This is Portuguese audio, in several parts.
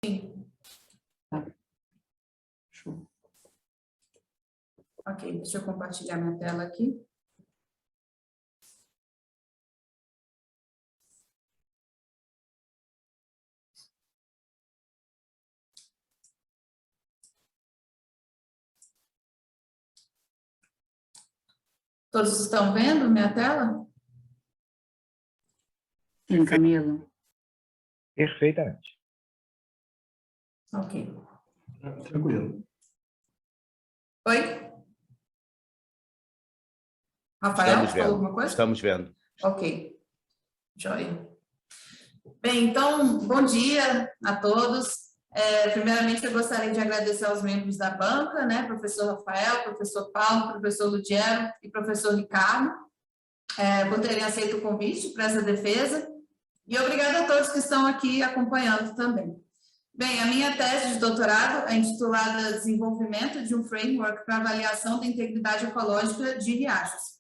Sim. Tá. Show. Ok, deixa eu compartilhar minha tela aqui. Todos estão vendo minha tela? Sim, Camila. Perfeitamente. Ok. Tranquilo. Oi? Rafael, Estamos falou vendo. alguma coisa? Estamos vendo. Ok. Joia. Bem, então, bom dia a todos. Primeiramente, eu gostaria de agradecer aos membros da banca, né, professor Rafael, professor Paulo, professor Ludiero e professor Ricardo, por terem aceito o convite para essa defesa, e obrigada a todos que estão aqui acompanhando também. Bem, a minha tese de doutorado é intitulada Desenvolvimento de um Framework para Avaliação da Integridade Ecológica de Riachos.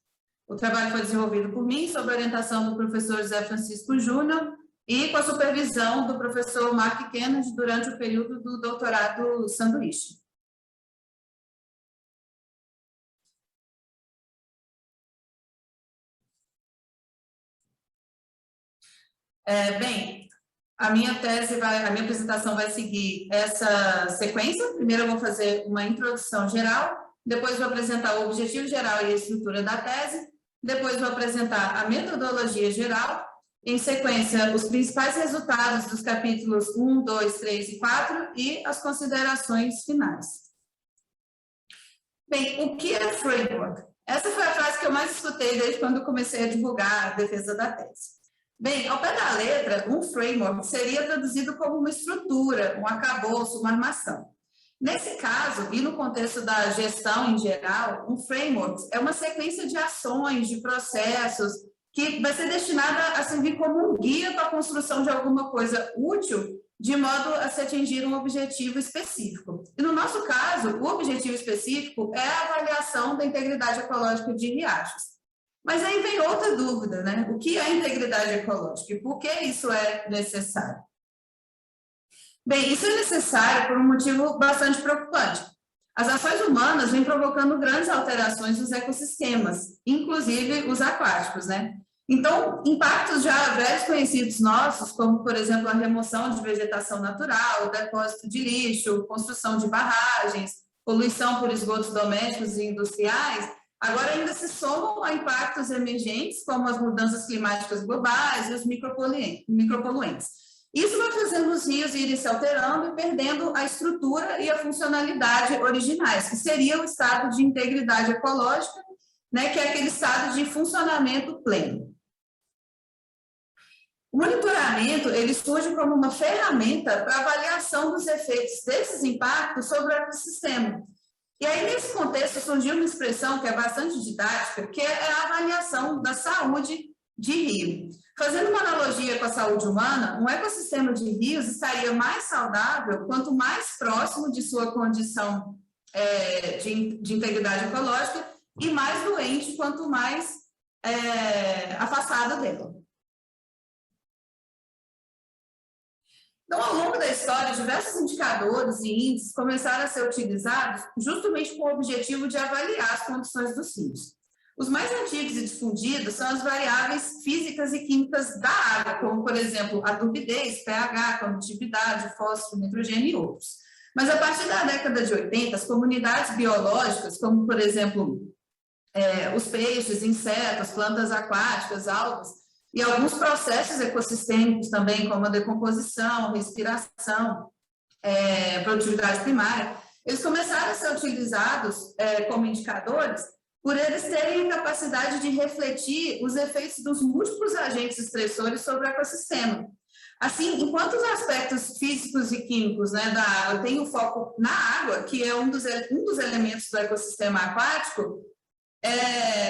O trabalho foi desenvolvido por mim, sob a orientação do professor José Francisco Júnior, e com a supervisão do professor Mark Kennedy durante o período do doutorado sanduíche. Bem, a minha apresentação vai seguir essa sequência. Primeiro eu vou fazer uma introdução geral, depois vou apresentar o objetivo geral e a estrutura da tese, depois vou apresentar a metodologia geral, em sequência, os principais resultados dos capítulos 1, 2, 3 e 4 e as considerações finais. Bem, o que é framework? Essa foi a frase que eu mais escutei desde quando eu comecei a divulgar a defesa da tese. Bem, ao pé da letra, um framework seria traduzido como uma estrutura, um arcabouço, uma armação. Nesse caso, e no contexto da gestão em geral, um framework é uma sequência de ações, de processos, que vai ser destinada a servir como um guia para a construção de alguma coisa útil, de modo a se atingir um objetivo específico. E no nosso caso, o objetivo específico é a avaliação da integridade ecológica de riachos. Mas aí vem outra dúvida, né? O que é integridade ecológica e por que isso é necessário? Bem, isso é necessário por um motivo bastante preocupante. As ações humanas vêm provocando grandes alterações nos ecossistemas, inclusive os aquáticos, né? Então, impactos já velhos conhecidos nossos, como, por exemplo, a remoção de vegetação natural, o depósito de lixo, construção de barragens, poluição por esgotos domésticos e industriais, agora ainda se somam a impactos emergentes, como as mudanças climáticas globais e os micropoluentes. Isso vai fazendo os rios irem se alterando e perdendo a estrutura e a funcionalidade originais, que seria o estado de integridade ecológica, né, que é aquele estado de funcionamento pleno. O monitoramento, ele surge como uma ferramenta para avaliação dos efeitos desses impactos sobre o ecossistema. E aí, nesse contexto, surgiu uma expressão que é bastante didática, que é a avaliação da saúde de rio. Fazendo uma analogia com a saúde humana, um ecossistema de rios estaria mais saudável quanto mais próximo de sua condição de integridade ecológica e mais doente quanto mais afastado dela. Então, ao longo da história, diversos indicadores e índices começaram a ser utilizados justamente com o objetivo de avaliar as condições dos rios. Os mais antigos e difundidos são as variáveis físicas e químicas da água, como, por exemplo, a turbidez, pH, condutividade, fósforo, nitrogênio e outros. Mas, a partir da década de 80, as comunidades biológicas, como, por exemplo, os peixes, insetos, plantas aquáticas, algas, e alguns processos ecossistêmicos também, como a decomposição, respiração, produtividade primária, eles começaram a ser utilizados como indicadores por eles terem a capacidade de refletir os efeitos dos múltiplos agentes estressores sobre o ecossistema. Assim, enquanto os aspectos físicos e químicos, né, da água têm o foco na água, que é um dos elementos do ecossistema aquático,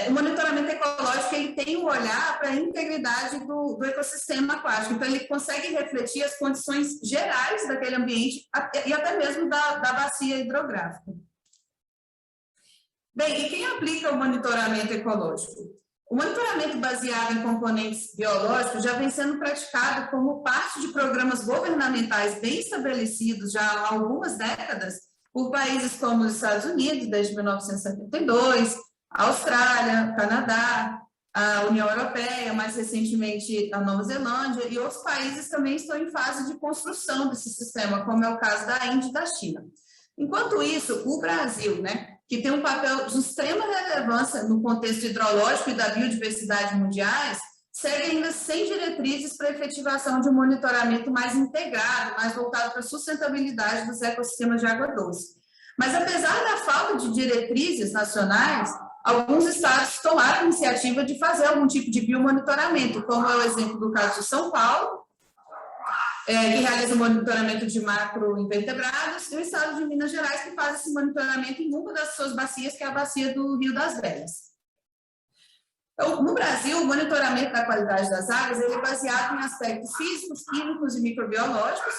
o monitoramento ecológico ele tem um olhar para a integridade do ecossistema aquático, então ele consegue refletir as condições gerais daquele ambiente e até mesmo da bacia hidrográfica. Bem, e quem aplica o monitoramento ecológico? O monitoramento baseado em componentes biológicos já vem sendo praticado como parte de programas governamentais bem estabelecidos já há algumas décadas por países como os Estados Unidos, desde 1972, a Austrália, Canadá, a União Europeia, mais recentemente a Nova Zelândia, e outros países também estão em fase de construção desse sistema, como é o caso da Índia e da China. Enquanto isso, o Brasil, que tem um papel de extrema relevância no contexto hidrológico e da biodiversidade mundiais, segue ainda sem diretrizes para a efetivação de um monitoramento mais integrado, mais voltado para a sustentabilidade dos ecossistemas de água doce. Mas, apesar da falta de diretrizes nacionais, alguns estados tomaram a iniciativa de fazer algum tipo de biomonitoramento, como é o exemplo do caso de São Paulo, que realiza o monitoramento de macroinvertebrados, e o estado de Minas Gerais, que faz esse monitoramento em uma das suas bacias, que é a bacia do Rio das Velhas. Então, no Brasil, o monitoramento da qualidade das águas ele é baseado em aspectos físicos, químicos e microbiológicos,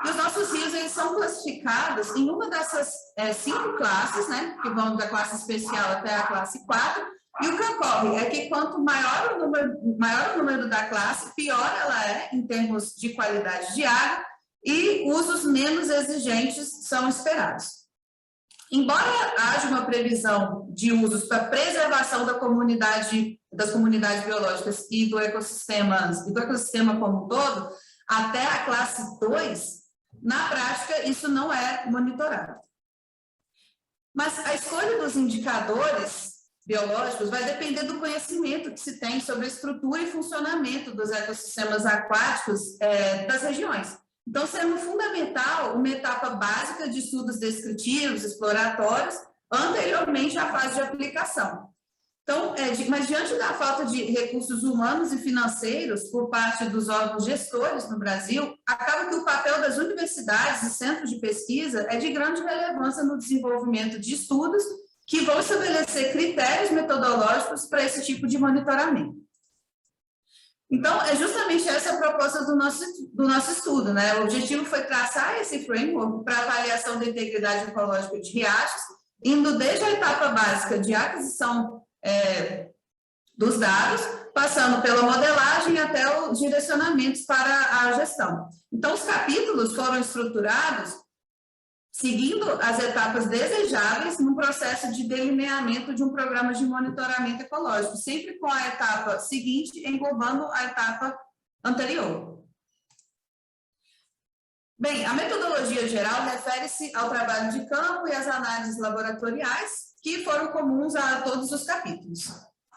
e os nossos rios eles são classificados em uma dessas 5 classes, que vão da classe especial até a classe 4, e o que ocorre é que quanto maior o número da classe, pior ela é em termos de qualidade de água e usos menos exigentes são esperados. Embora haja uma previsão de usos para preservação das comunidades biológicas e do ecossistema como um todo, até a classe 2, na prática isso não é monitorado. Mas a escolha dos indicadores biológicos vai depender do conhecimento que se tem sobre a estrutura e funcionamento dos ecossistemas aquáticos das regiões. Então, sendo fundamental uma etapa básica de estudos descritivos, exploratórios, anteriormente à fase de aplicação. Então, mas diante da falta de recursos humanos e financeiros por parte dos órgãos gestores no Brasil, acaba que o papel das universidades e centros de pesquisa é de grande relevância no desenvolvimento de estudos que vão estabelecer critérios metodológicos para esse tipo de monitoramento. Então, é justamente essa a proposta do nosso estudo, O objetivo foi traçar esse framework para avaliação da integridade ecológica de riachos, indo desde a etapa básica de aquisição dos dados, passando pela modelagem até os direcionamentos para a gestão. Então, os capítulos foram estruturados seguindo as etapas desejáveis no processo de delineamento de um programa de monitoramento ecológico, sempre com a etapa seguinte englobando a etapa anterior. Bem, a metodologia geral refere-se ao trabalho de campo e às análises laboratoriais, que foram comuns a todos os capítulos.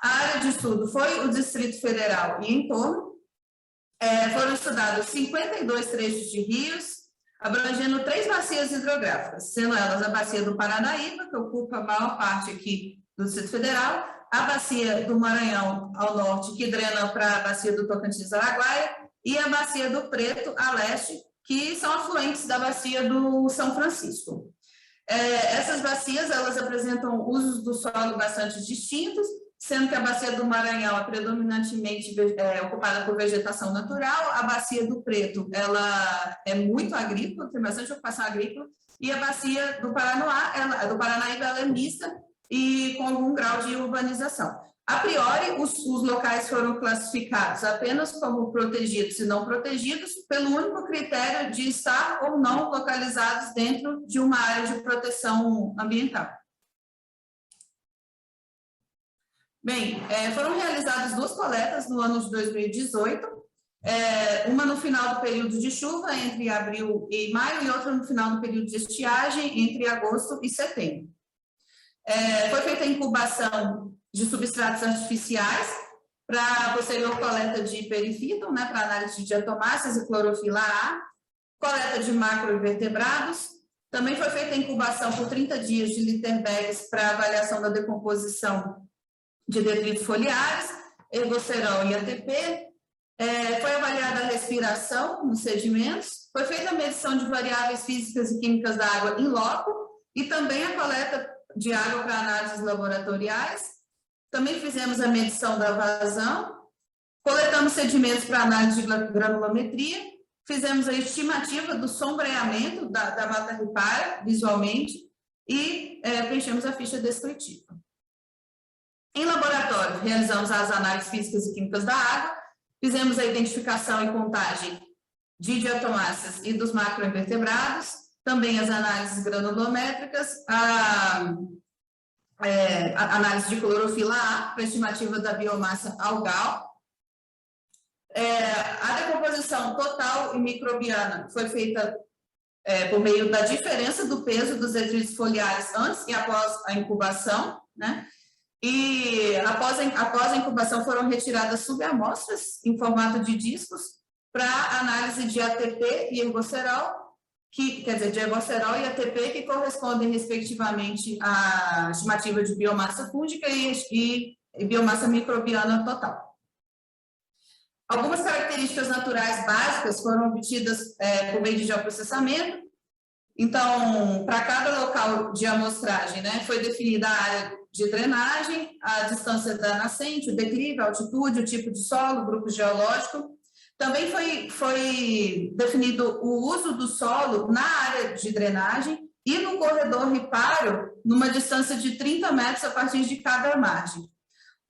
A área de estudo foi o Distrito Federal e entorno. Foram estudados 52 trechos de rios, abrangendo 3 bacias hidrográficas, sendo elas a bacia do Paranaíba, que ocupa a maior parte aqui do Distrito Federal, a bacia do Maranhão ao norte, que drena para a bacia do Tocantins-Araguaia, e a bacia do Preto a leste, que são afluentes da bacia do São Francisco. Essas bacias, elas apresentam usos do solo bastante distintos, sendo que a bacia do Maranhão é predominantemente ocupada por vegetação natural, a bacia do Preto ela é muito agrícola, tem bastante ocupação agrícola, e a bacia do Paranaíba ela é mista e com algum grau de urbanização. A priori, os locais foram classificados apenas como protegidos e não protegidos pelo único critério de estar ou não localizados dentro de uma área de proteção ambiental. Bem, foram realizadas 2 coletas no ano de 2018, uma no final do período de chuva, entre abril e maio, e outra no final do período de estiagem, entre agosto e setembro. Foi feita a incubação de substratos artificiais para posterior coleta de perifíton, para análise de diatomáceas e clorofila A, coleta de macroinvertebrados. Também foi feita a incubação por 30 dias de litter bags para avaliação da decomposição de detritos foliares, ergosterol e ATP. Foi avaliada a respiração nos sedimentos, foi feita a medição de variáveis físicas e químicas da água em loco e também a coleta de água para análises laboratoriais. Também fizemos a medição da vazão, coletamos sedimentos para análise de granulometria, fizemos a estimativa do sombreamento da mata ripária visualmente e preenchemos a ficha descritiva. Em laboratório, realizamos as análises físicas e químicas da água, fizemos a identificação e contagem de diatomáceas e dos macroinvertebrados, também as análises granulométricas, a análise de clorofila A, para estimativa da biomassa algal. A decomposição total e microbiana foi feita por meio da diferença do peso dos detritos foliares antes e após a incubação, né? E após a incubação foram retiradas subamostras em formato de discos para análise de ATP e ergosterol, de ergosterol e ATP, que correspondem respectivamente à estimativa de biomassa fúngica e biomassa microbiana total. Algumas características naturais básicas foram obtidas por meio de geoprocessamento. Então, para cada local de amostragem, né, foi definida a área de drenagem, a distância da nascente, o declive, a altitude, o tipo de solo, o grupo geológico. Também foi definido o uso do solo na área de drenagem e no corredor ripário, numa distância de 30 metros a partir de cada margem.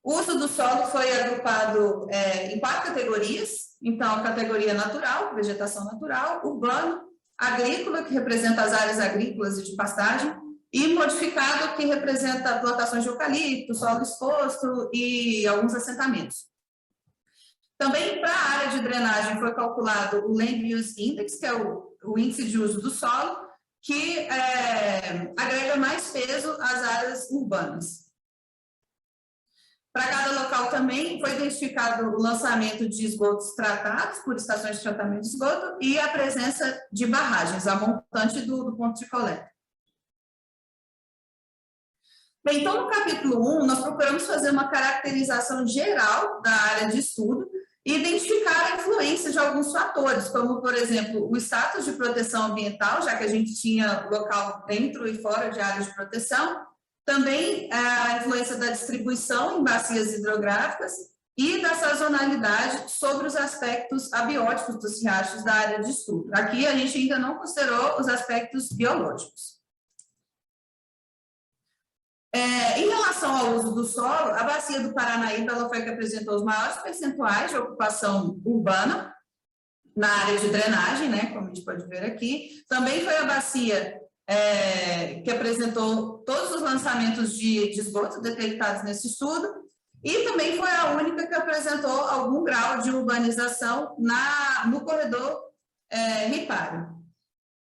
O uso do solo foi agrupado em 4 categorias. Então, a categoria natural, vegetação natural, urbano, agrícola, que representa as áreas agrícolas e de pastagem, e modificado, que representa plantações de eucalipto, solo exposto e alguns assentamentos. Também para a área de drenagem foi calculado o Land Use Index, que é o índice de uso do solo, que agrega mais peso às áreas urbanas. Para cada local também foi identificado o lançamento de esgotos tratados por estações de tratamento de esgoto e a presença de barragens, a montante do ponto de coleta. Bem, então, no capítulo 1, nós procuramos fazer uma caracterização geral da área de estudo e identificar a influência de alguns fatores, como, por exemplo, o status de proteção ambiental, já que a gente tinha local dentro e fora de áreas de proteção, também a influência da distribuição em bacias hidrográficas e da sazonalidade sobre os aspectos abióticos dos riachos da área de estudo. Aqui a gente ainda não considerou os aspectos biológicos. Em relação ao uso do solo, a bacia do Paranaíba ela foi a que apresentou os maiores percentuais de ocupação urbana na área de drenagem, né, como a gente pode ver aqui. Também foi a bacia que apresentou todos os lançamentos de esgoto detectados nesse estudo, e também foi a única que apresentou algum grau de urbanização no corredor ripário.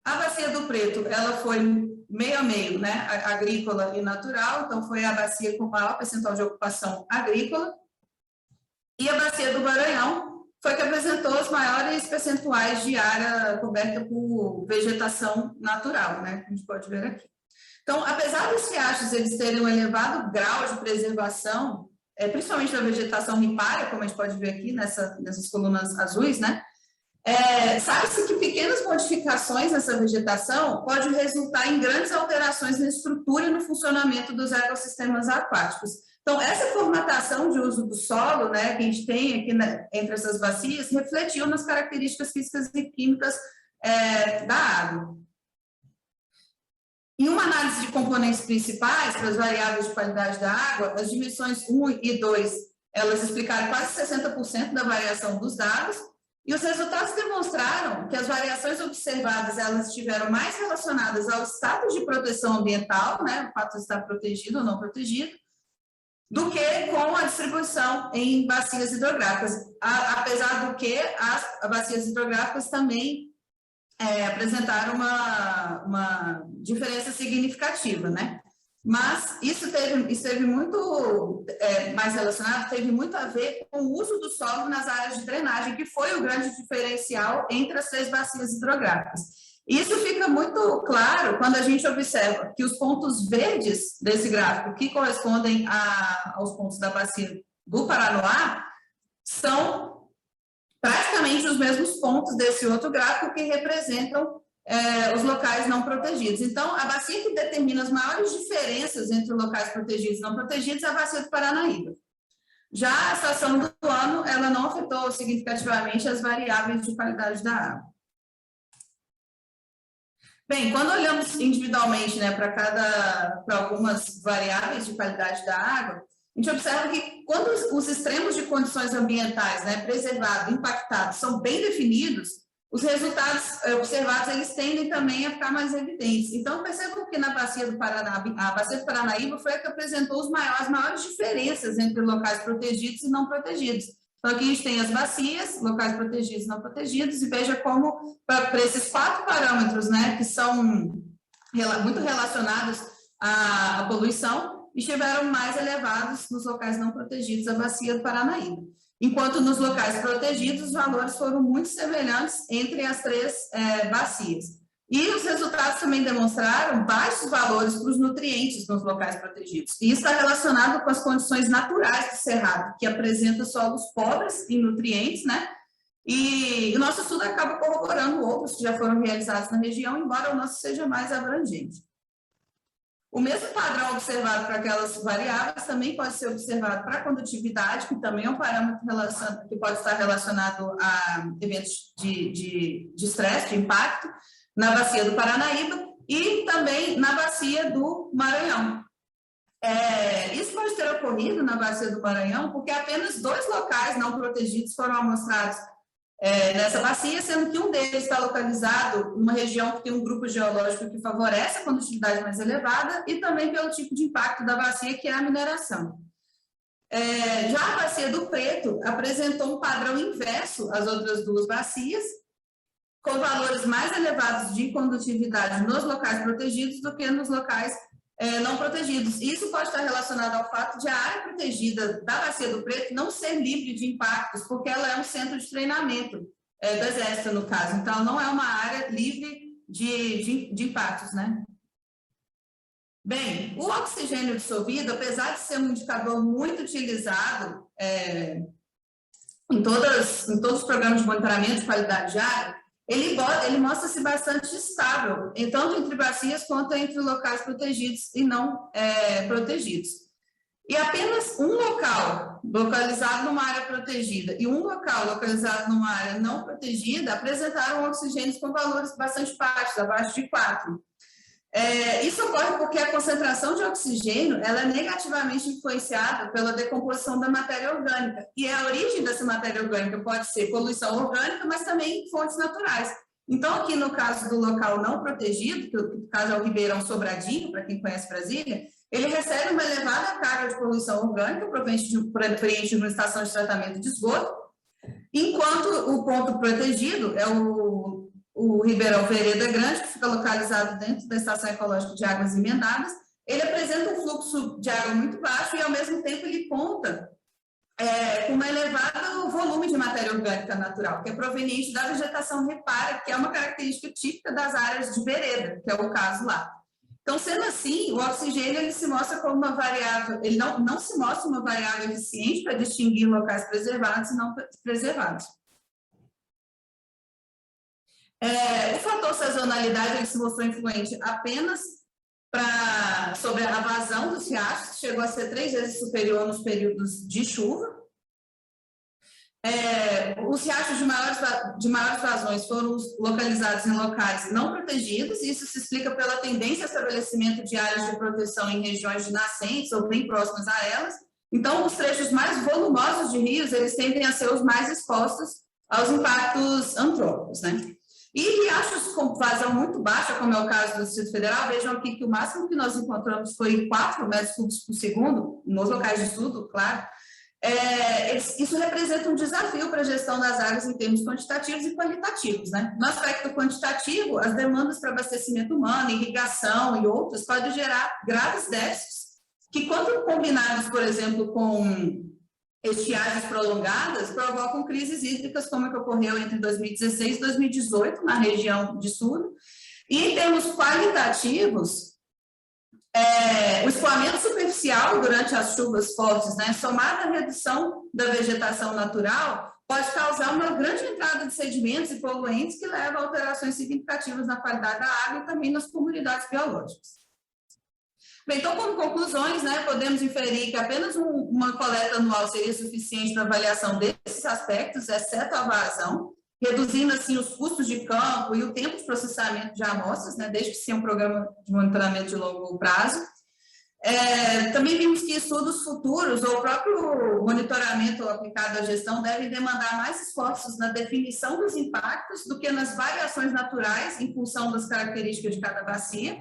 A bacia do Preto, ela foi meio a meio, né, agrícola e natural, então foi a bacia com maior percentual de ocupação agrícola, e a bacia do Maranhão foi que apresentou os maiores percentuais de área coberta por vegetação natural, né, que a gente pode ver aqui. Então, apesar dos riachos eles terem um elevado grau de preservação, principalmente da vegetação ripária, como a gente pode ver aqui nessas colunas azuis, né, sabe-se que pequenas modificações nessa vegetação podem resultar em grandes alterações na estrutura e no funcionamento dos ecossistemas aquáticos. Então, essa formatação de uso do solo, né, que a gente tem aqui entre essas bacias, refletiu nas características físicas e químicas da água. Em uma análise de componentes principais para as variáveis de qualidade da água, as dimensões 1 e 2, elas explicaram quase 60% da variação dos dados, e os resultados demonstraram que as variações observadas, elas estiveram mais relacionadas ao estado de proteção ambiental, né, o fato de estar protegido ou não protegido, do que com a distribuição em bacias hidrográficas, apesar do que as bacias hidrográficas também apresentaram uma diferença significativa, né? Mas isso teve muito mais relacionado, teve muito a ver com o uso do solo nas áreas de drenagem, que foi o grande diferencial entre as 3 bacias hidrográficas. Isso fica muito claro quando a gente observa que os pontos verdes desse gráfico, que correspondem aos pontos da bacia do Paranoá, são praticamente os mesmos pontos desse outro gráfico que representam os locais não protegidos. Então, a bacia que determina as maiores diferenças entre locais protegidos e não protegidos é a bacia do Paranaíba. Já a estação do ano, ela não afetou significativamente as variáveis de qualidade da água. Bem, quando olhamos individualmente, né, para algumas variáveis de qualidade da água, a gente observa que quando os extremos de condições ambientais, né, preservados, impactados, são bem definidos, os resultados observados, eles tendem também a ficar mais evidentes. Então, percebam que na bacia do a bacia do Paranaíba foi a que apresentou as maiores diferenças entre locais protegidos e não protegidos. Então, aqui a gente tem as bacias, locais protegidos e não protegidos, e veja como, para esses 4 parâmetros, né, que são muito relacionados à poluição, estiveram mais elevados nos locais não protegidos da bacia do Paranaíba. Enquanto nos locais protegidos, os valores foram muito semelhantes entre as 3 bacias. E os resultados também demonstraram baixos valores para os nutrientes nos locais protegidos. E isso está relacionado com as condições naturais do cerrado, que apresenta solos pobres em nutrientes, né? E o nosso estudo acaba corroborando outros que já foram realizados na região, embora o nosso seja mais abrangente. O mesmo padrão observado para aquelas variáveis também pode ser observado para a condutividade, que também é um parâmetro que pode estar relacionado a eventos de estresse, de impacto, na bacia do Paranaíba e também na bacia do Maranhão. Isso pode ter ocorrido na bacia do Maranhão porque apenas 2 locais não protegidos foram amostrados nessa bacia, sendo que um deles está localizado numa região que tem um grupo geológico que favorece a condutividade mais elevada e também pelo tipo de impacto da bacia, que é a mineração. Já a bacia do Preto apresentou um padrão inverso às outras 2 bacias, com valores mais elevados de condutividade nos locais protegidos do que nos locais não protegidos. Isso pode estar relacionado ao fato de a área protegida da Bacia do Preto não ser livre de impactos, porque ela é um centro de treinamento do Exército, no caso. Então, não é uma área livre de impactos, né? Bem, o oxigênio dissolvido, apesar de ser um indicador muito utilizado em todos os programas de monitoramento de qualidade de água, ele mostra-se bastante estável, tanto entre bacias quanto entre locais protegidos e não protegidos. E apenas um local localizado numa área protegida e um local localizado numa área não protegida apresentaram oxigênios com valores bastante baixos, abaixo de 4. Isso ocorre porque a concentração de oxigênio ela é negativamente influenciada pela decomposição da matéria orgânica. E a origem dessa matéria orgânica pode ser poluição orgânica, mas também fontes naturais. Então, aqui no caso do local não protegido, que no caso é o Ribeirão Sobradinho, para quem conhece Brasília, ele recebe uma elevada carga de poluição orgânica proveniente de uma estação de tratamento de esgoto, enquanto o ponto protegido é o Ribeirão Vereda Grande, que fica localizado dentro da Estação Ecológica de Águas Emendadas. Ele apresenta um fluxo de água muito baixo e, ao mesmo tempo, ele conta com um elevado volume de matéria orgânica natural, que é proveniente da vegetação repara, que é uma característica típica das áreas de vereda, que é o caso lá. Então, sendo assim, o oxigênio ele se mostra como uma variável, ele não se mostra uma variável eficiente para distinguir locais preservados e não preservados. O fator sazonalidade ele se mostrou influente apenas sobre a vazão dos riachos, que chegou a ser 3 vezes superior nos períodos de chuva. Os riachos de maiores vazões foram localizados em locais não protegidos, e isso se explica pela tendência ao estabelecimento de áreas de proteção em regiões de nascentes ou bem próximas a elas. Então, os trechos mais volumosos de rios, eles tendem a ser os mais expostos aos impactos antrópicos, né? E riachos com vazão muito baixa, como é o caso do Distrito Federal, vejam aqui que o máximo que nós encontramos foi 4 metros cúbicos por segundo, nos locais de estudo, claro. Isso representa um desafio para a gestão das águas em termos quantitativos e qualitativos, né? No aspecto quantitativo, as demandas para abastecimento humano, irrigação e outros podem gerar graves déficits, que quando combinados, por exemplo, com estiagens prolongadas, provocam crises hídricas, como a que ocorreu entre 2016 e 2018, na região de sul. E, em termos qualitativos, o escoamento superficial durante as chuvas fortes, né, somado à redução da vegetação natural, pode causar uma grande entrada de sedimentos e poluentes que leva a alterações significativas na qualidade da água e também nas comunidades biológicas. Bem, então, como conclusões, né, podemos inferir que apenas uma coleta anual seria suficiente para avaliação desses aspectos, exceto a vazão, reduzindo, assim, os custos de campo e o tempo de processamento de amostras, né, desde que seja um programa de monitoramento de longo prazo. Também vimos que estudos futuros ou o próprio monitoramento aplicado à gestão devem demandar mais esforços na definição dos impactos do que nas variações naturais em função das características de cada bacia.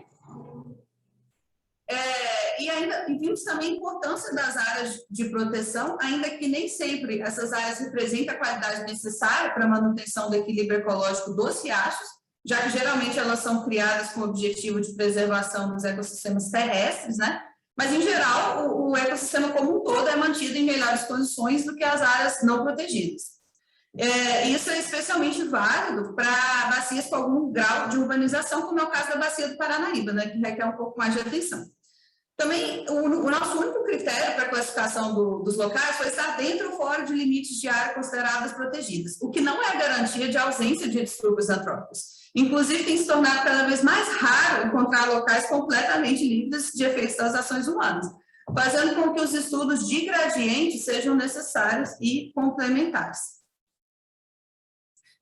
E vimos também a importância das áreas de proteção, ainda que nem sempre essas áreas representem a qualidade necessária para a manutenção do equilíbrio ecológico dos riachos, já que geralmente elas são criadas com o objetivo de preservação dos ecossistemas terrestres, né? Mas, em geral, o ecossistema como um todo é mantido em melhores condições do que as áreas não protegidas. Isso é especialmente válido para bacias com algum grau de urbanização, como é o caso da bacia do Paranaíba, né, que requer um pouco mais de atenção. Também, o nosso único critério para a classificação dos locais foi estar dentro ou fora de limites de área consideradas protegidas, o que não é garantia de ausência de distúrbios antrópicos. Inclusive, tem se tornado cada vez mais raro encontrar locais completamente livres de efeitos das ações humanas, fazendo com que os estudos de gradiente sejam necessários e complementares.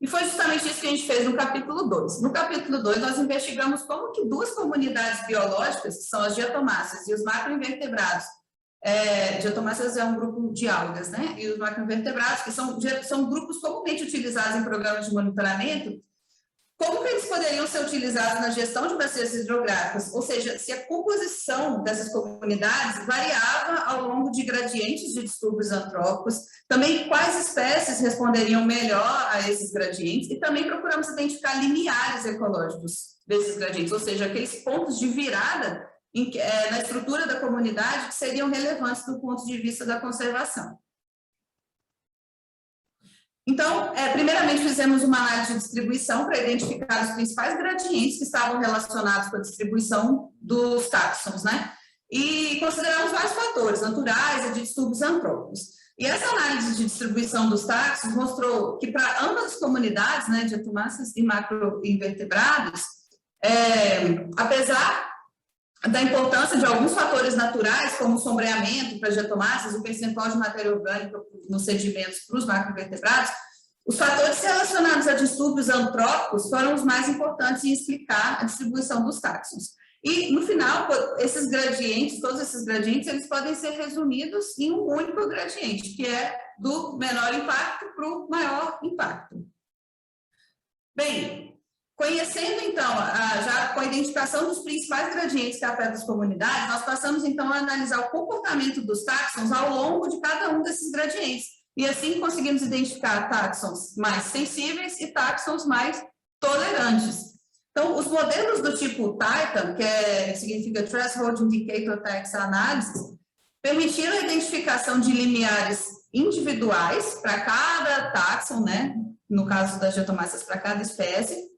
E foi justamente isso que a gente fez no capítulo 2. No capítulo 2, nós investigamos como que duas comunidades biológicas, que são as diatomáceas e os macroinvertebrados, diatomáceas é um grupo de algas, né? E os macroinvertebrados, que são grupos comumente utilizados em programas de monitoramento, como que eles poderiam ser utilizados na gestão de bacias hidrográficas? Ou seja, se a composição dessas comunidades variava ao longo de gradientes de distúrbios antrópicos, também quais espécies responderiam melhor a esses gradientes, e também procuramos identificar limiares ecológicos desses gradientes, ou seja, aqueles pontos de virada na estrutura da comunidade que seriam relevantes do ponto de vista da conservação. Então, primeiramente fizemos uma análise de distribuição para identificar os principais gradientes que estavam relacionados com a distribuição dos táxons, né? E consideramos vários fatores naturais e de distúrbios antrópicos. E essa análise de distribuição dos táxons mostrou que para ambas as comunidades, né, diatomáceas e macroinvertebrados, apesar da importância de alguns fatores naturais, como o sombreamento para as diatomáceas, o percentual de matéria orgânica nos sedimentos para os macroinvertebrados, os fatores relacionados a distúrbios antrópicos foram os mais importantes em explicar a distribuição dos táxons. E, no final, esses gradientes, todos esses gradientes, eles podem ser resumidos em um único gradiente, que é do menor impacto para o maior impacto. Bem, conhecendo, então, já com a identificação dos principais gradientes que afetam as comunidades, nós passamos, então, a analisar o comportamento dos táxons ao longo de cada um desses gradientes. E, assim, conseguimos identificar táxons mais sensíveis e táxons mais tolerantes. Então, os modelos do tipo Titan, que significa Threshold Indicator Tax Analysis, permitiram a identificação de limiares individuais para cada táxon, né? No caso das diatomáceas, para cada espécie.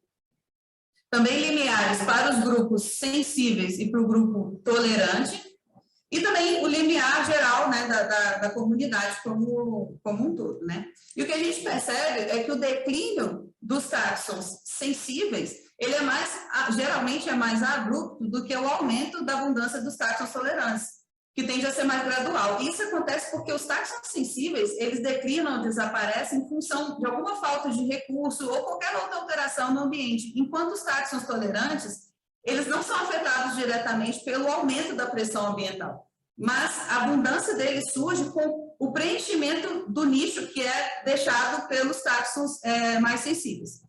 Também limiares para os grupos sensíveis e para o grupo tolerante, e também o limiar geral, né, da comunidade como um todo, né? E o que a gente percebe é que o declínio dos táxons sensíveis, ele geralmente é mais abrupto do que o aumento da abundância dos táxons tolerantes, que tende a ser mais gradual. E isso acontece porque os táxons sensíveis, eles declinam ou desaparecem em função de alguma falta de recurso ou qualquer outra alteração no ambiente, enquanto os táxons tolerantes, eles não são afetados diretamente pelo aumento da pressão ambiental, mas a abundância deles surge com o preenchimento do nicho que é deixado pelos táxons mais sensíveis.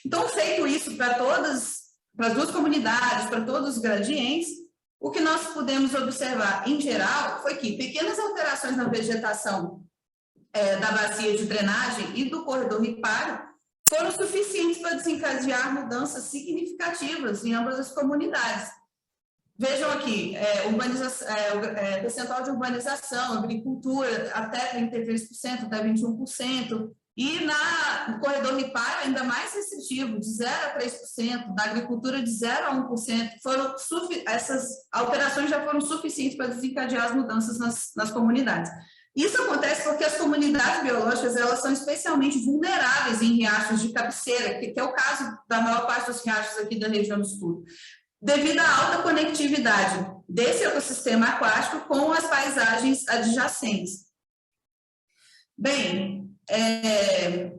Então, feito isso para as duas comunidades, para todos os gradientes, o que nós pudemos observar, em geral, foi que pequenas alterações na vegetação da bacia de drenagem e do corredor ripário foram suficientes para desencadear mudanças significativas em ambas as comunidades. Vejam aqui, percentual de urbanização, agricultura até 33%, até 21%, e no corredor ripário ainda mais restritivo, de 0 a 3%, na agricultura de 0 a 1%, essas alterações já foram suficientes para desencadear as mudanças nas comunidades. Isso acontece porque as comunidades biológicas, elas são especialmente vulneráveis em riachos de cabeceira, que é o caso da maior parte dos riachos aqui da região do sul, devido à alta conectividade desse ecossistema aquático com as paisagens adjacentes. Bem,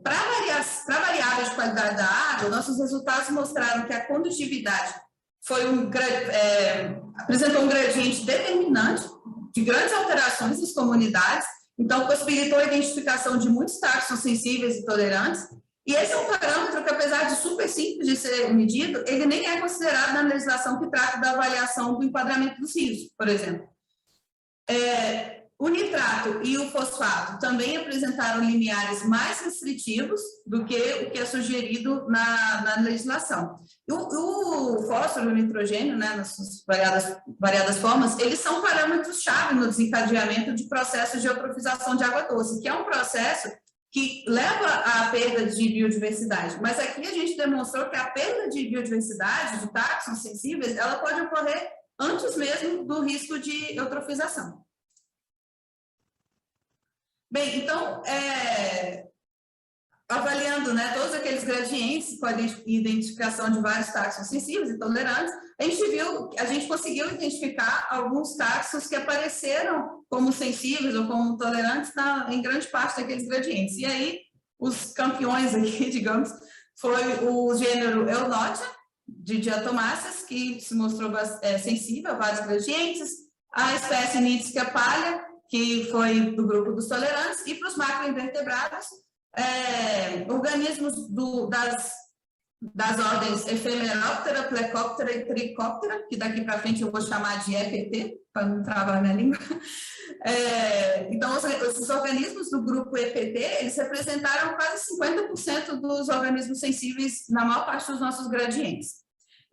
para variáveis de qualidade da água, nossos resultados mostraram que a condutividade apresentou um gradiente determinante de grandes alterações nas comunidades, então possibilitou a identificação de muitos táxons sensíveis e tolerantes, e esse é um parâmetro que, apesar de super simples de ser medido, ele nem é considerado na legislação que trata da avaliação do enquadramento dos rios, por exemplo. O nitrato e o fosfato também apresentaram limiares mais restritivos do que o que é sugerido na legislação. O fósforo e o nitrogênio, né, nas suas variadas formas, eles são parâmetros-chave no desencadeamento de processos de eutrofização de água doce, que é um processo que leva à perda de biodiversidade. Mas aqui a gente demonstrou que a perda de biodiversidade, de táxons sensíveis, ela pode ocorrer antes mesmo do risco de eutrofização. Bem, então, avaliando, né, todos aqueles gradientes com a identificação de vários táxons sensíveis e tolerantes, a gente conseguiu identificar alguns táxons que apareceram como sensíveis ou como tolerantes em grande parte daqueles gradientes. E aí, os campeões aqui, digamos, foi o gênero Eunotia, de diatomáceas, que se mostrou sensível a vários gradientes, a espécie Nitschia palha, que foi do grupo dos tolerantes, e para os macroinvertebrados, organismos das ordens Ephemeroptera, Plecoptera e Trichoptera, que daqui para frente eu vou chamar de EPT, para não travar minha língua. Então, esses organismos do grupo EPT, eles representaram quase 50% dos organismos sensíveis na maior parte dos nossos gradientes.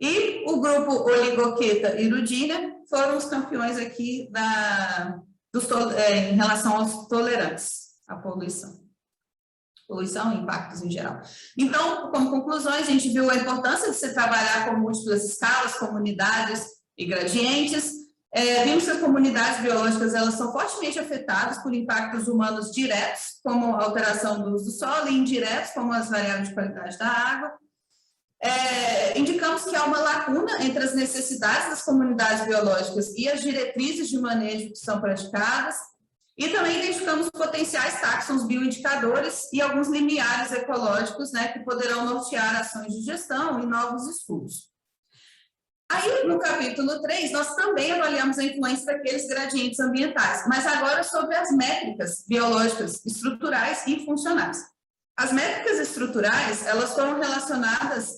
E o grupo Oligochaeta e Rudina foram os campeões aqui em relação aos tolerantes à poluição e impactos em geral. Então, como conclusões, a gente viu a importância de se trabalhar com múltiplas escalas, comunidades e gradientes. Vimos que as comunidades biológicas elas são fortemente afetadas por impactos humanos diretos, como a alteração do uso do solo, e indiretos, como as variáveis de qualidade da água. Indicamos que há uma lacuna entre as necessidades das comunidades biológicas e as diretrizes de manejo que são praticadas, e também identificamos potenciais táxons bioindicadores e alguns limiares ecológicos, né, que poderão nortear ações de gestão e novos estudos. Aí, no capítulo 3, nós também avaliamos a influência daqueles gradientes ambientais, mas agora sobre as métricas biológicas, estruturais e funcionais. As métricas estruturais, elas foram relacionadas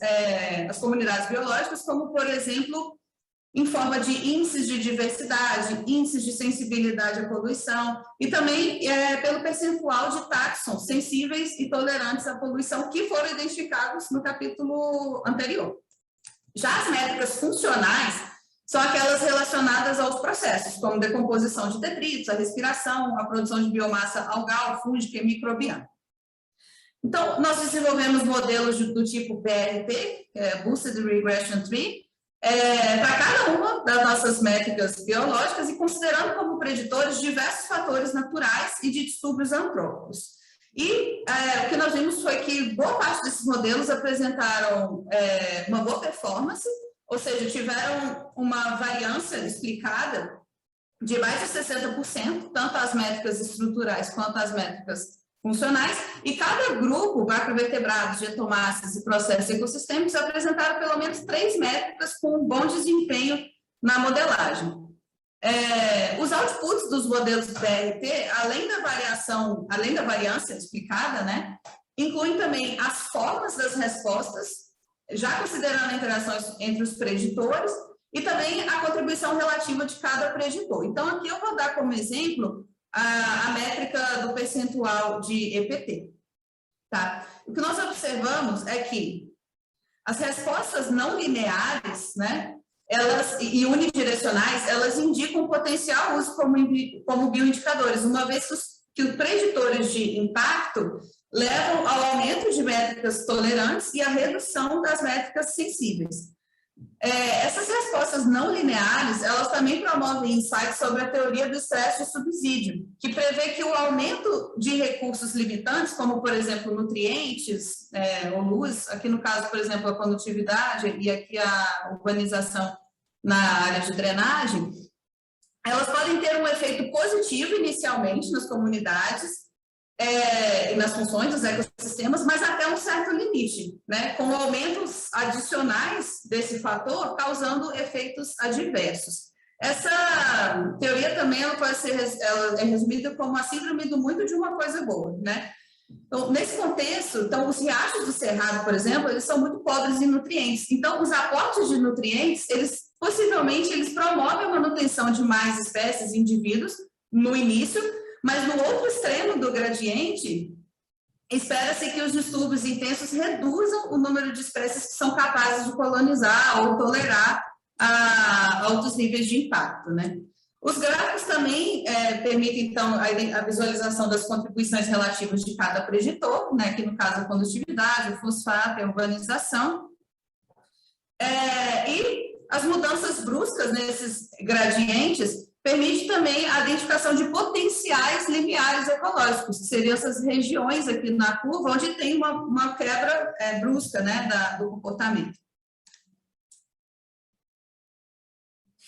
às comunidades biológicas, como, por exemplo, em forma de índices de diversidade, índices de sensibilidade à poluição, e também pelo percentual de táxons sensíveis e tolerantes à poluição que foram identificados no capítulo anterior. Já as métricas funcionais são aquelas relacionadas aos processos, como decomposição de detritos, a respiração, a produção de biomassa algal, fúngica e microbiana. Então, nós desenvolvemos modelos do tipo BRT, Boosted Regression Tree, para cada uma das nossas métricas biológicas e considerando como preditores diversos fatores naturais e de distúrbios antrópicos. E o que nós vimos foi que boa parte desses modelos apresentaram uma boa performance, ou seja, tiveram uma variância explicada de mais de 60%, tanto as métricas estruturais quanto as métricas funcionais, e cada grupo, macrovertebrados, diatomáceas e processos ecossistêmicos, apresentaram pelo menos 3 métricas com um bom desempenho na modelagem. Os outputs dos modelos BRT, além da variância explicada, né, incluem também as formas das respostas, já considerando interações entre os preditores, e também a contribuição relativa de cada preditor. Então, aqui eu vou dar como exemplo a métrica do percentual de EPT. Tá? O que nós observamos é que as respostas não lineares, né, e unidirecionais, elas indicam potencial uso como bioindicadores, uma vez que os preditores de impacto levam ao aumento de métricas tolerantes e à redução das métricas sensíveis. Essas respostas não lineares, elas também promovem insights sobre a teoria do estresse de subsídio, que prevê que o aumento de recursos limitantes, como, por exemplo, nutrientes ou luz, aqui no caso, por exemplo, a condutividade e aqui a urbanização na área de drenagem, elas podem ter um efeito positivo inicialmente nas comunidades, e nas funções dos ecossistemas, mas até um certo limite, né, com aumentos adicionais desse fator causando efeitos adversos. Essa teoria também ela é resumida como a síndrome do muito de uma coisa boa, né? Então, nesse contexto, então, os riachos do Cerrado, por exemplo, eles são muito pobres em nutrientes. Então, os aportes de nutrientes, possivelmente, eles promovem a manutenção de mais espécies e indivíduos no início, mas no outro extremo do gradiente, espera-se que os distúrbios intensos reduzam o número de espécies que são capazes de colonizar ou tolerar altos níveis de impacto, né? Os gráficos também permitem, então, a visualização das contribuições relativas de cada preditor, né, que no caso a condutividade, o fosfato, a urbanização, e as mudanças bruscas nesses gradientes permite também a identificação de potenciais limiares ecológicos, que seriam essas regiões aqui na curva, onde tem uma quebra brusca, né, do comportamento.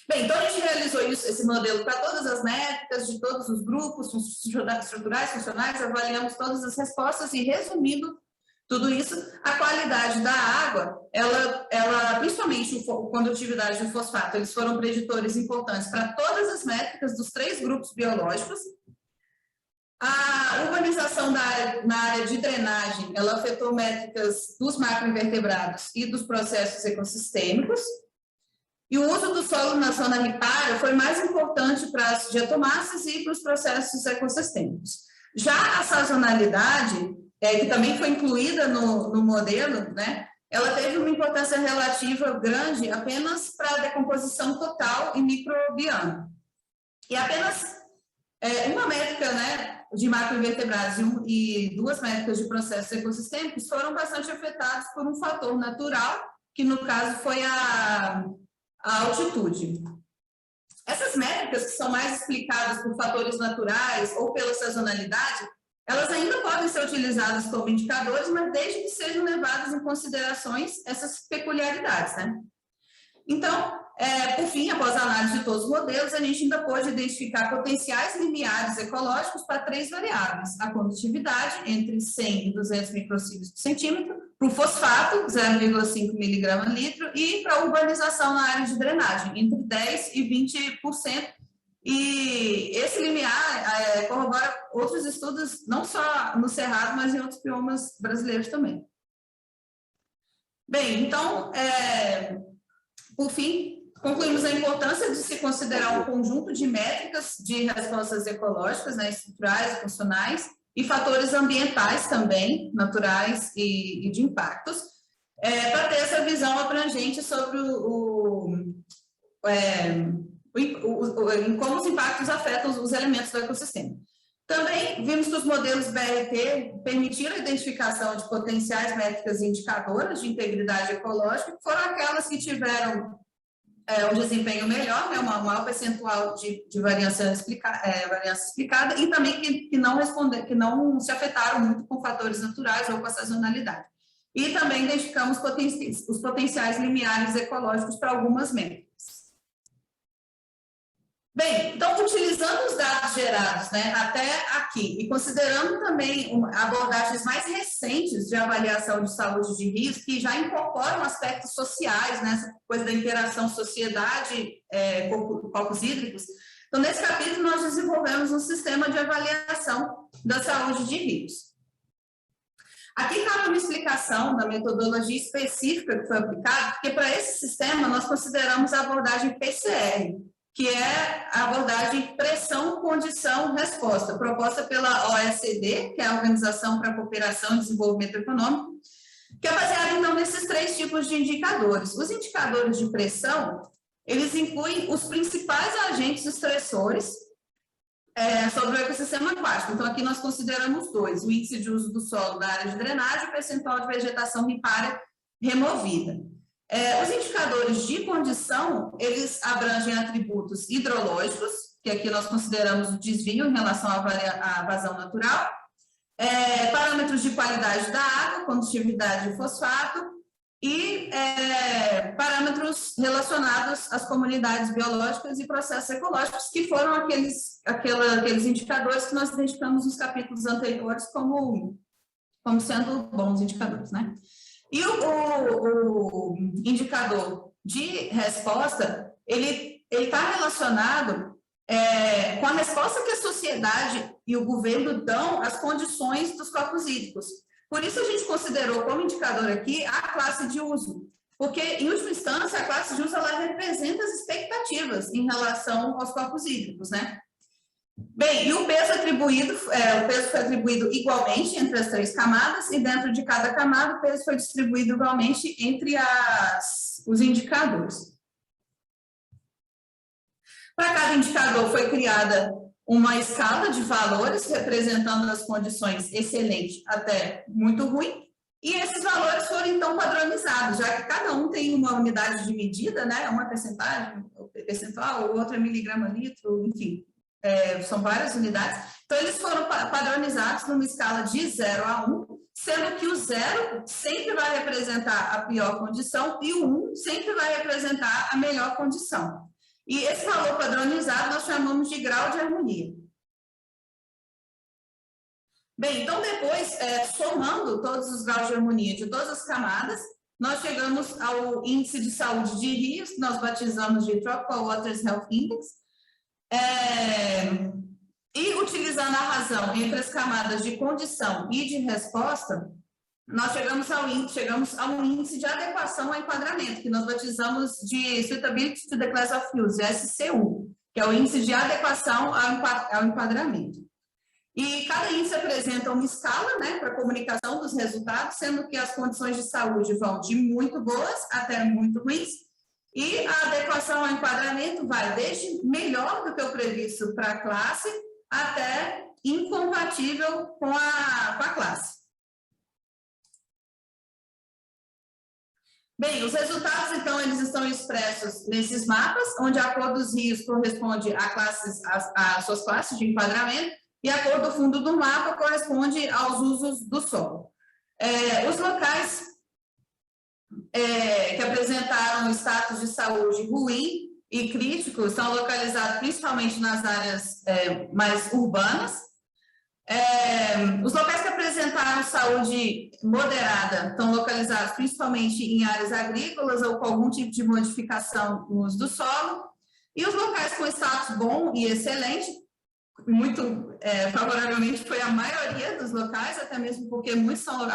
Bem, então a gente realizou esse modelo para todas as métricas de todos os grupos estruturais, funcionais, avaliamos todas as respostas e, resumindo tudo isso, a qualidade da água, ela principalmente a condutividade e o fosfato, eles foram preditores importantes para todas as métricas dos 3 grupos biológicos. A urbanização na área de drenagem, ela afetou métricas dos macroinvertebrados e dos processos ecossistêmicos. E o uso do solo na zona ripária foi mais importante para as diatomáceas e para os processos ecossistêmicos. Já a sazonalidade, que também foi incluída no modelo, né, ela teve uma importância relativa grande apenas para a decomposição total e microbiana. E apenas uma métrica, né, de macroinvertebrados e 2 métricas de processos ecossistêmicos foram bastante afetados por um fator natural, que no caso foi a altitude. Essas métricas, que são mais explicadas por fatores naturais ou pela sazonalidade, elas ainda podem ser utilizadas como indicadores, mas desde que sejam levadas em considerações essas peculiaridades, né? Então, por fim, após a análise de todos os modelos, a gente ainda pôde identificar potenciais limiares ecológicos para 3 variáveis: a condutividade, entre 100 e 200 microsievers por centímetro, para o fosfato, 0,5 miligrama litro, e para a urbanização na área de drenagem, entre 10% e 20%. E esse limiar corrobora outros estudos, não só no Cerrado, mas em outros biomas brasileiros também. Bem, então, por fim, concluímos a importância de se considerar um conjunto de métricas de respostas ecológicas, né, estruturais, funcionais, e fatores ambientais também, naturais e de impactos, para ter essa visão abrangente sobre como os impactos afetam os elementos do ecossistema. Também vimos que os modelos BRT permitiram a identificação de potenciais métricas indicadoras de integridade ecológica, que foram aquelas que tiveram um desempenho melhor, né, um maior percentual de variância explicada, e também que não se afetaram muito com fatores naturais ou com a sazonalidade. E também identificamos os potenciais limiares ecológicos para algumas métricas. Bem, então, utilizando os dados gerados, né, até aqui, e considerando também abordagens mais recentes de avaliação de saúde de rios, que já incorporam aspectos sociais, né, essa coisa da interação sociedade-corpos hídricos, então, nesse capítulo, nós desenvolvemos um sistema de avaliação da saúde de rios. Aqui cabe uma explicação da metodologia específica que foi aplicada, porque para esse sistema nós consideramos a abordagem PCR, que é a abordagem pressão, condição, resposta, proposta pela OECD, que é a Organização para a Cooperação e Desenvolvimento Econômico, que é baseada, então, nesses 3 tipos de indicadores. Os indicadores de pressão, eles incluem os principais agentes estressores sobre o ecossistema aquático. Então, aqui nós consideramos 2, o índice de uso do solo da área de drenagem e o percentual de vegetação ripária removida. Os indicadores de condição, eles abrangem atributos hidrológicos, que aqui nós consideramos o desvio em relação à vazão natural, parâmetros de qualidade da água, condutividade e fosfato, e parâmetros relacionados às comunidades biológicas e processos ecológicos, que foram aqueles indicadores que nós identificamos nos capítulos anteriores como sendo bons indicadores, né? E o indicador de resposta, ele está relacionado com a resposta que a sociedade e o governo dão às condições dos corpos hídricos. Por isso, a gente considerou como indicador aqui a classe de uso, porque, em última instância, a classe de uso ela representa as expectativas em relação aos corpos hídricos, né? Bem, e o peso foi atribuído igualmente entre as 3 camadas, e dentro de cada camada, o peso foi distribuído igualmente entre os indicadores. Para cada indicador foi criada uma escala de valores representando as condições excelente até muito ruim, e esses valores foram então padronizados, já que cada um tem uma unidade de medida, né? Uma percentual, o outro é miligrama litro, enfim, são várias unidades. Então, eles foram padronizados numa escala de 0 a 1, sendo que o 0 sempre vai representar a pior condição e o 1 sempre vai representar a melhor condição. E esse valor padronizado nós chamamos de grau de harmonia. Bem, então depois, somando todos os graus de harmonia de todas as camadas, nós chegamos ao índice de saúde de rios, que nós batizamos de Tropical Waters Health Index, e utilizando a razão entre as camadas de condição e de resposta, nós chegamos a um índice de adequação ao enquadramento, que nós batizamos de Suitability to the Class of Use, SC1, que é o índice de adequação ao enquadramento. E cada índice apresenta uma escala, né, para comunicação dos resultados, sendo que as condições de saúde vão de muito boas até muito ruins, e a adequação ao enquadramento vai desde melhor do que o previsto para a classe até incompatível com a classe. Bem, os resultados, então, eles estão expressos nesses mapas, onde a cor dos rios corresponde às suas classes de enquadramento, e a cor do fundo do mapa corresponde aos usos do solo. Os locais que apresentaram status de saúde ruim e crítico são localizados principalmente nas áreas mais urbanas. Os locais que apresentaram saúde moderada estão localizados principalmente em áreas agrícolas ou com algum tipo de modificação no uso do solo. E os locais com status bom e excelente, muito favoravelmente foi a maioria dos locais, até mesmo porque a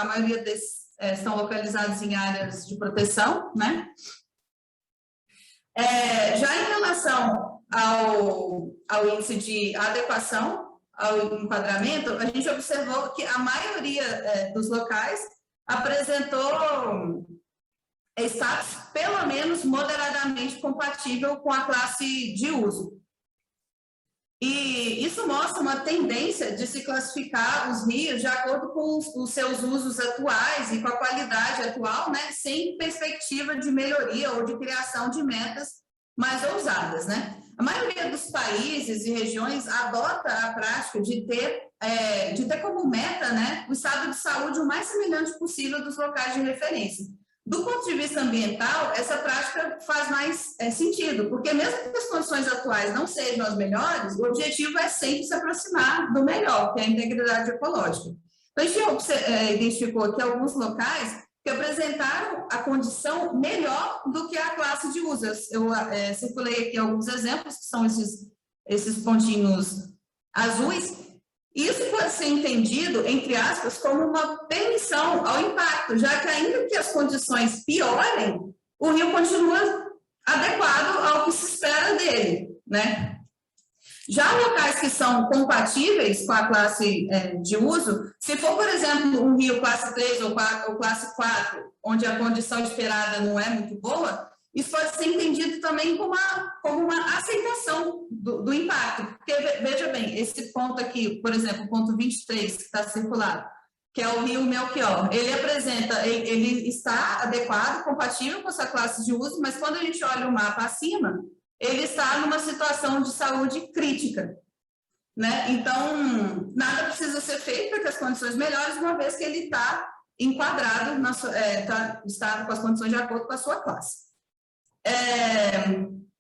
maioria desses estão localizados em áreas de proteção, né? Já em relação ao índice de adequação ao enquadramento, a gente observou que a maioria dos locais apresentou status pelo menos moderadamente compatível com a classe de uso. E isso mostra uma tendência de se classificar os rios de acordo com os seus usos atuais e com a qualidade atual, né, sem perspectiva de melhoria ou de criação de metas mais ousadas, né? A maioria dos países e regiões adota a prática de ter como meta, né, o estado de saúde o mais semelhante possível dos locais de referência. Do ponto de vista ambiental, essa prática faz mais sentido, porque mesmo que as condições atuais não sejam as melhores, o objetivo é sempre se aproximar do melhor, que é a integridade ecológica. Então, a gente identificou aqui alguns locais que apresentaram a condição melhor do que a classe de uso. Eu circulei aqui alguns exemplos, que são esses pontinhos azuis. Isso pode ser entendido, entre aspas, como uma permissão ao impacto, já que ainda que as condições piorem, o rio continua adequado ao que se espera dele, né? Já locais que são compatíveis com a classe de uso, se for, por exemplo, um rio classe 3 ou classe 4, onde a condição esperada não é muito boa, isso pode ser entendido também como uma aceitação do impacto. Porque, veja bem, esse ponto aqui, por exemplo, o ponto 23, que está circulado, que é o rio Melchior, ele está adequado, compatível com essa classe de uso, mas quando a gente olha o mapa acima, ele está numa situação de saúde crítica, né? Então, nada precisa ser feito para que as condições melhores, uma vez que ele está enquadrado, está com as condições de acordo com a sua classe.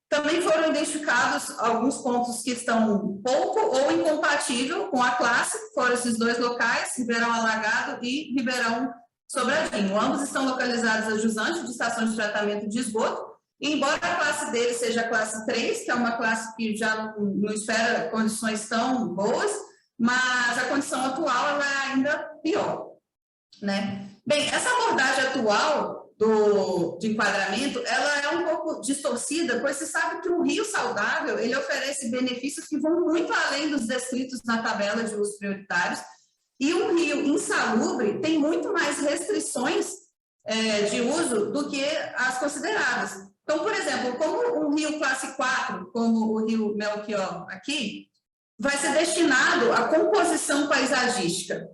Também foram identificados alguns pontos que estão pouco ou incompatível com a classe, foram esses dois locais, Ribeirão Alagado e Ribeirão Sobradinho. Ambos estão localizados a jusante de estações de tratamento de esgoto, e embora a classe deles seja a classe 3, que é uma classe que já não espera condições tão boas, mas a condição atual ela é ainda pior, né? Bem, essa abordagem atual de enquadramento, ela é um pouco distorcida, pois se sabe que um rio saudável, ele oferece benefícios que vão muito além dos descritos na tabela de usos prioritários, e um rio insalubre tem muito mais restrições de uso do que as consideradas. Então, por exemplo, como um rio classe 4, como o rio Melchior aqui, vai ser destinado à composição paisagística.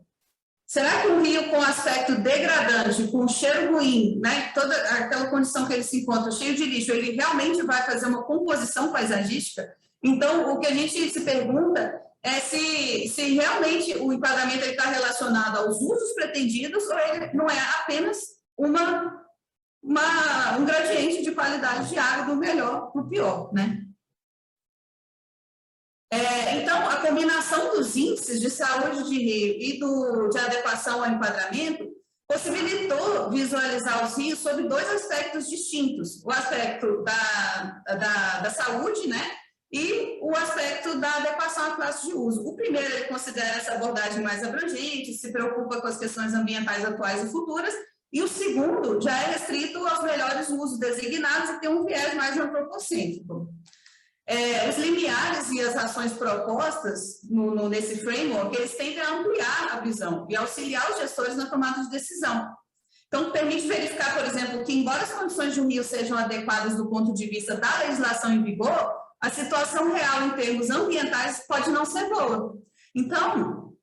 Será que um rio com aspecto degradante, com cheiro ruim, né, toda aquela condição que ele se encontra cheio de lixo, ele realmente vai fazer uma composição paisagística? Então, o que a gente se pergunta é se realmente o enquadramento está relacionado aos usos pretendidos ou ele não é apenas um gradiente de qualidade de água do melhor para o pior, né? Então, a combinação dos índices de saúde de rio e de adequação ao enquadramento possibilitou visualizar os rios sob dois aspectos distintos, o aspecto da saúde, né, e o aspecto da adequação à classe de uso. O primeiro, ele considera essa abordagem mais abrangente, se preocupa com as questões ambientais atuais e futuras, e o segundo já é restrito aos melhores usos designados e tem um viés mais antropocêntrico. Os limiares e as ações propostas nesse framework, eles tendem a ampliar a visão e auxiliar os gestores na tomada de decisão. Então, permite verificar, por exemplo, que embora as condições de um rio sejam adequadas do ponto de vista da legislação em vigor, a situação real em termos ambientais pode não ser boa. Então,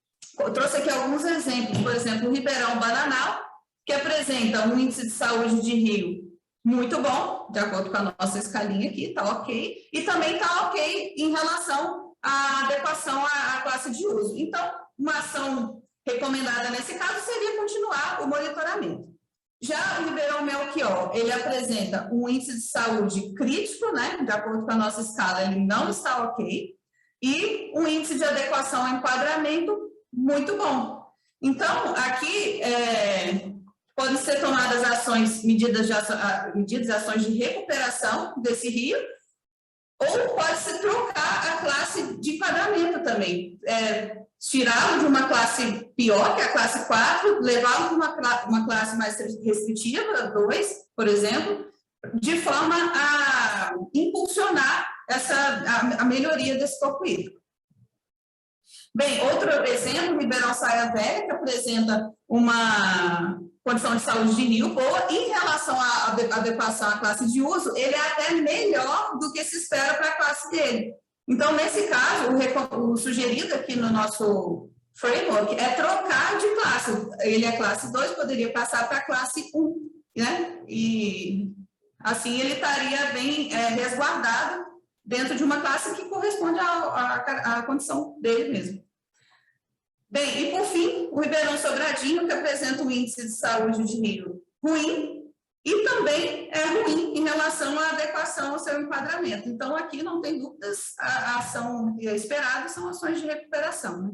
eu trouxe aqui alguns exemplos, por exemplo, o Ribeirão Bananal, que apresenta um índice de saúde de rio muito bom, de acordo com a nossa escalinha aqui, está ok, e também está ok em relação à adequação à classe de uso. Então, uma ação recomendada nesse caso seria continuar o monitoramento. Já o Ribeirão Melchior, ele apresenta um índice de saúde crítico, né, de acordo com a nossa escala, ele não está ok, e um índice de adequação ao enquadramento muito bom. Então, aqui podem ser tomadas ações, medidas e ações de recuperação desse rio, ou pode-se trocar a classe de enquadramento também, tirá-lo de uma classe pior, que é a classe 4, levá-lo para uma classe mais restritiva, 2, por exemplo, de forma a impulsionar a melhoria desse corpo hídrico. Bem, outro exemplo, Ribeirão Saia Velha, que apresenta uma condição de saúde de rio boa, em relação à adequação à classe de uso, ele é até melhor do que se espera para a classe dele. Então, nesse caso, o sugerido aqui no nosso framework é trocar de classe. Ele é classe 2, poderia passar para a classe 1, né? E assim ele estaria bem resguardado dentro de uma classe que corresponde à condição dele mesmo. Bem, e por fim, o Ribeirão Sobradinho, que apresenta um índice de saúde de rio ruim, e também é ruim em relação à adequação ao seu enquadramento. Então, aqui não tem dúvidas, a ação esperada são ações de recuperação, né?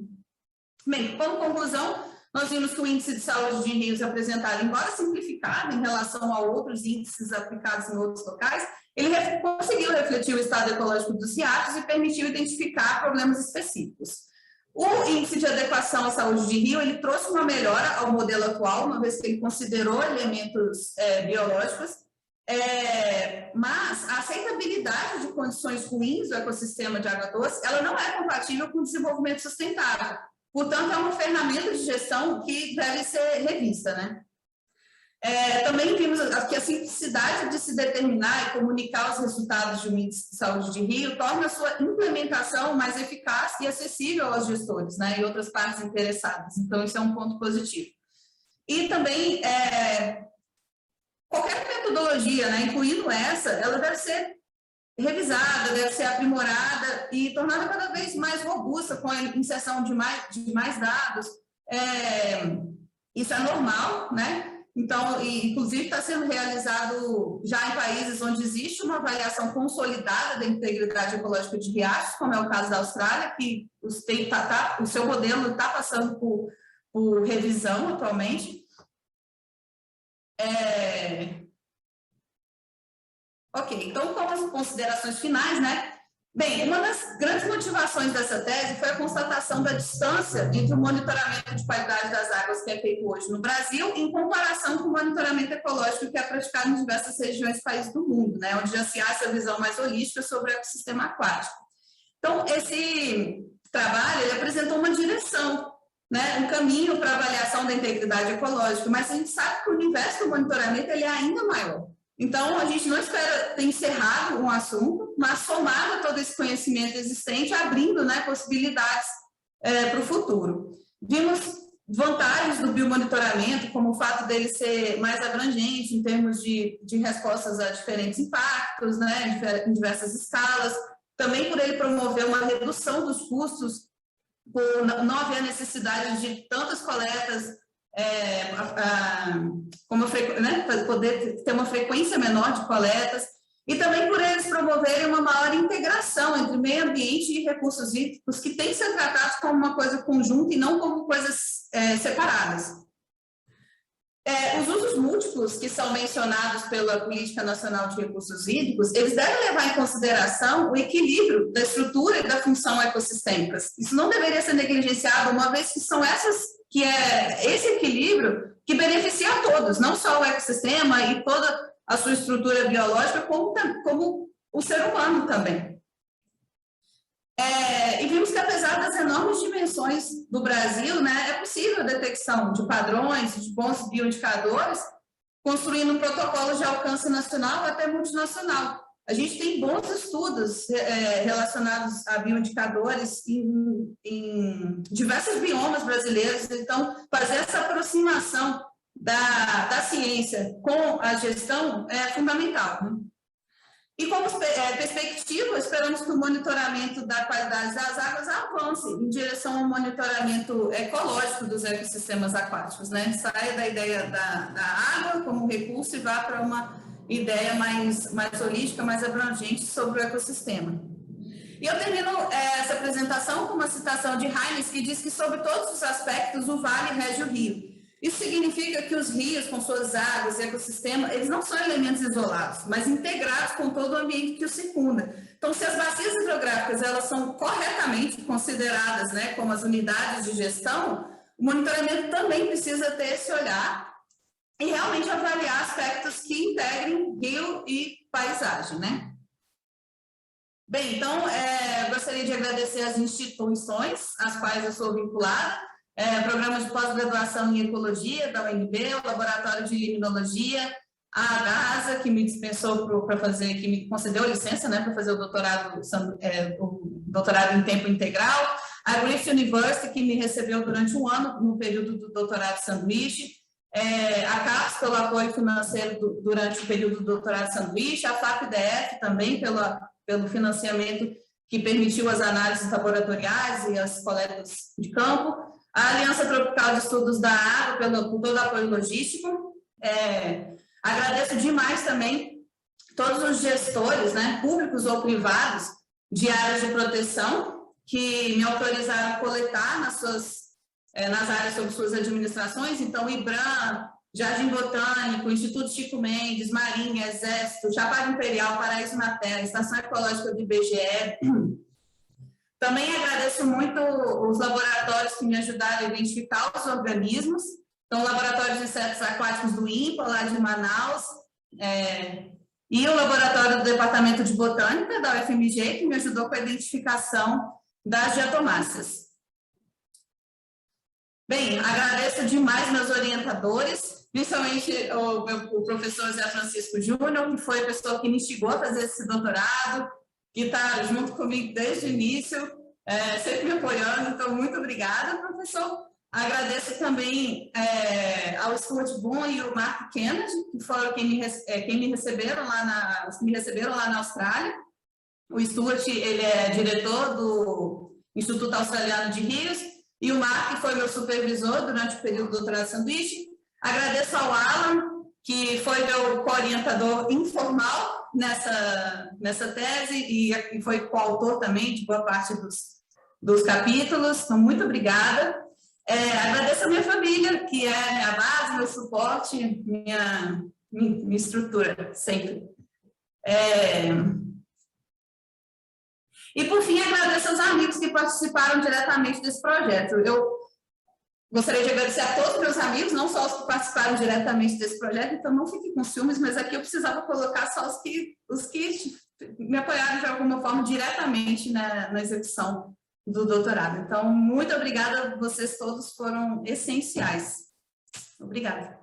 Bem, como conclusão, nós vimos que o índice de saúde de rios apresentado, embora simplificado em relação a outros índices aplicados em outros locais, ele conseguiu refletir o estado ecológico dos riachos e permitiu identificar problemas específicos. O índice de adequação à saúde de rio, ele trouxe uma melhora ao modelo atual, uma vez que ele considerou elementos biológicos, mas a aceitabilidade de condições ruins do ecossistema de água doce, ela não é compatível com o desenvolvimento sustentável. Portanto, é uma ferramenta de gestão que deve ser revista, né? Também vimos que a simplicidade de se determinar e comunicar os resultados de um índice de saúde de rio torna a sua implementação mais eficaz e acessível aos gestores, né, e outras partes interessadas. Então, isso é um ponto positivo. E também, qualquer metodologia, né, incluindo essa, ela deve ser revisada, deve ser aprimorada e tornada cada vez mais robusta com a inserção de mais dados, Isso é normal, né? Então, inclusive, está sendo realizado já em países onde existe uma avaliação consolidada da integridade ecológica de riachos, como é o caso da Austrália, que o seu modelo está passando por revisão atualmente. Ok, então, como as considerações finais, né? Bem, uma das grandes motivações dessa tese foi a constatação da distância entre o monitoramento de qualidade das águas que é feito hoje no Brasil em comparação com o monitoramento ecológico que é praticado em diversas regiões e países do mundo, né, onde já se há essa visão mais holística sobre o ecossistema aquático. Então, esse trabalho ele apresentou uma direção, né, um caminho para a avaliação da integridade ecológica, mas a gente sabe que o universo do monitoramento ele é ainda maior. Então, a gente não espera ter encerrado um assunto, mas somado a todo esse conhecimento existente, abrindo, né, possibilidades para o futuro. Vimos vantagens do biomonitoramento, como o fato dele ser mais abrangente em termos de respostas a diferentes impactos, né, em diversas escalas, também por ele promover uma redução dos custos, por não haver necessidade de tantas coletas, né, poder ter uma frequência menor de coletas, e também por eles promoverem uma maior integração entre meio ambiente e recursos hídricos, que têm que ser tratados como uma coisa conjunta e não como coisas separadas. Os usos múltiplos que são mencionados pela Política Nacional de Recursos Hídricos, eles devem levar em consideração o equilíbrio da estrutura e da função ecossistêmicas. Isso não deveria ser negligenciado, uma vez que é esse equilíbrio que beneficia a todos, não só o ecossistema e toda a sua estrutura biológica, como o ser humano também. E vimos que, apesar das enormes dimensões do Brasil, né, é possível a detecção de padrões, de bons bioindicadores, construindo protocolos de alcance nacional ou até multinacional. A gente tem bons estudos relacionados a bioindicadores em diversos biomas brasileiros, então, fazer essa aproximação da ciência com a gestão é fundamental, né? E como perspectiva, esperamos que o monitoramento da qualidade das águas avance em direção ao monitoramento ecológico dos ecossistemas aquáticos, né? Saia da ideia da água como recurso e vá para uma ideia mais holística, mais abrangente sobre o ecossistema. E eu termino essa apresentação com uma citação de Heinz, que diz que, sobre todos os aspectos, o vale rege o rio. Isso significa que os rios, com suas águas e ecossistema, eles não são elementos isolados, mas integrados com todo o ambiente que os circunda. Então, se as bacias hidrográficas elas são corretamente consideradas, né, como as unidades de gestão, o monitoramento também precisa ter esse olhar e realmente avaliar aspectos que integrem rio e paisagem, né? Bem, então, gostaria de agradecer as instituições às quais eu sou vinculada, Programa de Pós-Graduação em Ecologia da UNB, o Laboratório de Limnologia, a AGASA, que me dispensou que me concedeu licença, né, para fazer o doutorado em tempo integral, a Griffith University, que me recebeu durante um ano no período do doutorado sanduíche, a CAPES, pelo apoio financeiro durante o período do doutorado sanduíche, a FAPDF também, pelo financiamento que permitiu as análises laboratoriais e as coletas de campo, a Aliança Tropical de Estudos da Água, por todo o apoio logístico. Agradeço demais também todos os gestores, né, públicos ou privados, de áreas de proteção, que me autorizaram a coletar nas áreas sob suas administrações. Então, o IBRAM, Jardim Botânico, Instituto Chico Mendes, Marinha, Exército, Chapada Imperial, Paraíso na Terra, Estação Ecológica do IBGE. Também agradeço muito os laboratórios que me ajudaram a identificar os organismos. Então, o Laboratório de Insetos Aquáticos do INPA, lá de Manaus, e o Laboratório do Departamento de Botânica, da UFMG, que me ajudou com a identificação das diatomáceas. Bem, agradeço demais meus orientadores, principalmente o professor Zé Francisco Júnior, que foi a pessoa que me instigou a fazer esse doutorado, que está junto comigo desde o início, sempre me apoiando. Então, muito obrigada, professor. Agradeço também ao Stuart Boom e o Mark Kennedy, que foram quem me receberam lá na Austrália. O Stuart, ele é diretor do Instituto Australiano de Rios, e o Mark, que foi meu supervisor durante o período do doutorado sanduíche. Agradeço ao Alan, que foi meu co-orientador informal nessa tese e foi coautor também de boa parte dos capítulos. Então, muito obrigada. Agradeço a minha família, que é minha base, meu suporte, minha estrutura, sempre. E, por fim, agradeço aos amigos que participaram diretamente desse projeto. Eu gostaria de agradecer a todos os meus amigos, não só os que participaram diretamente desse projeto, então não fiquem com ciúmes, mas aqui eu precisava colocar só os que me apoiaram de alguma forma diretamente na execução do doutorado. Então, muito obrigada, vocês todos foram essenciais. Obrigada.